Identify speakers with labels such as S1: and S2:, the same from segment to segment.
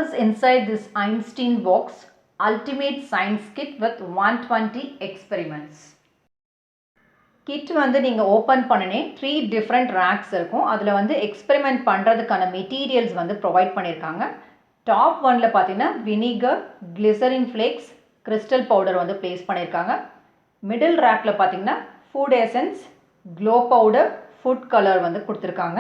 S1: is inside this Einstein box? Ultimate science kit with 120 experiments. Kit வந்து நீங்கள் open பண்ணனே 3 different racks இருக்கும். அதில் வந்து எக்ஸ்பெரிமெண்ட் பண்ணுறதுக்கான மெட்டீரியல்ஸ் வந்து ப்ரொவைட் பண்ணியிருக்காங்க. டாப் ஒனில் பார்த்தீங்கன்னா vinegar, glycerin flakes, crystal powder வந்து ப்ளேஸ் பண்ணியிருக்காங்க. மிடில் ரேக்கில் பார்த்தீங்கன்னா food essence, glow powder, food colour வந்து கொடுத்துருக்காங்க.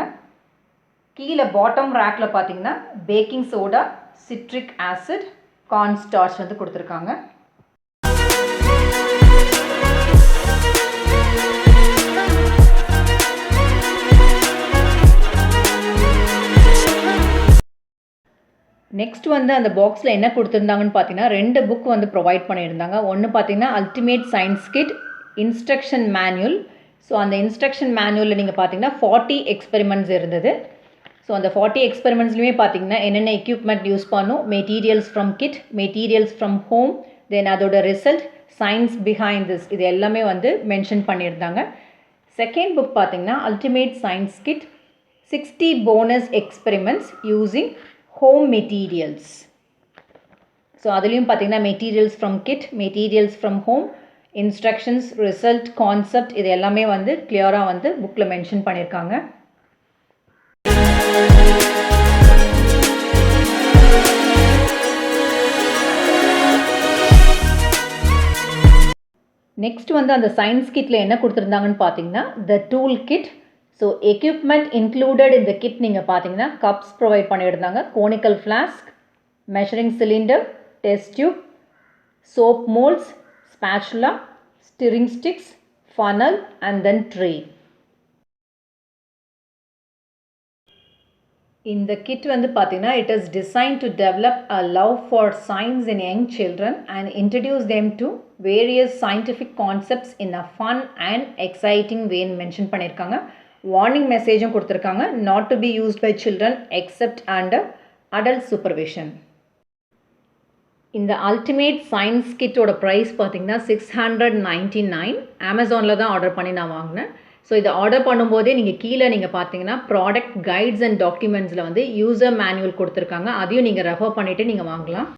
S1: கீழே பாட்டம் ரேக்கில் பார்த்தீங்கன்னா baking soda, citric acid, corn starch வந்து கொடுத்துருக்காங்க. நெக்ஸ்ட் வந்து அந்த பாக்ஸில் என்ன கொடுத்துருந்தாங்கன்னு பார்த்தீங்கன்னா 2 புக் வந்து ப்ரொவைட் பண்ணியிருந்தாங்க. ஒன்று பார்த்தீங்கன்னா ultimate science kit instruction manual. So அந்த இன்ஸ்ட்ரக்ஷன் மேனுவலில் நீங்கள் பார்த்தீங்கன்னா 40 எக்ஸ்பெரிமெண்ட்ஸ் இருந்தது. ஸோ அந்த 40 எக்ஸ்பெரிமெண்ட்ஸ்லையுமே பார்த்தீங்கன்னா என்னென்ன எக்யூப்மெண்ட் யூஸ் பண்ணும், materials from kit, materials from home, then அதோட ரிசல்ட், சயின்ஸ் பிஹைண்ட் திஸ், இது எல்லாமே வந்து மென்ஷன் பண்ணியிருந்தாங்க. செகண்ட் புக் பார்த்தீங்கன்னா ultimate science kit 60 bonus experiments using home materials. So அதுலேயும் பார்த்தீங்கன்னா materials from kit, materials from home, instructions, result, concept, இது எல்லாமே வந்து கிளியராக வந்து புக்கில் மென்ஷன் பண்ணியிருக்காங்க. நெக்ஸ்ட் வந்து அந்த சயின்ஸ் கிட்டில் என்ன கொடுத்துருந்தாங்கன்னு பார்த்தீங்கன்னா the tool kit. So equipment included இந்த கிட் நீங்கள் பார்த்தீங்கன்னா கப்ஸ் ப்ரொவைட் பண்ணியிருந்தாங்க, conical flask, measuring cylinder, test tube, soap moulds, spatula, string sticks, funnel and then tray. இந்த கிட் வந்து பார்த்தீங்கன்னா it is design to develop a love for science in young children and introduce them to various scientific concepts in a fun and exciting வேன்னு mention பண்ணியிருக்காங்க. Warning மெசேஜும் கொடுத்துருக்காங்க, not to be used by children except under adult supervision. இந்த ultimate science கிட்டோட price பார்த்தீங்கன்னா 699. அமேசானில் தான் order பண்ணி நான் வாங்கினேன். ஸோ இதை ஆர்டர் பண்ணும்போதே நீங்கள் கீழே நீங்கள் பார்த்தீங்கன்னா ப்ராடக்ட் கைட்ஸ் அண்ட் டாக்குமெண்ட்ஸில் வந்து யூசர் மேனுவல் கொடுத்துருக்காங்க, அதையும் நீங்கள் ரெஃபர் பண்ணிவிட்டு நீங்கள் வாங்கலாம்.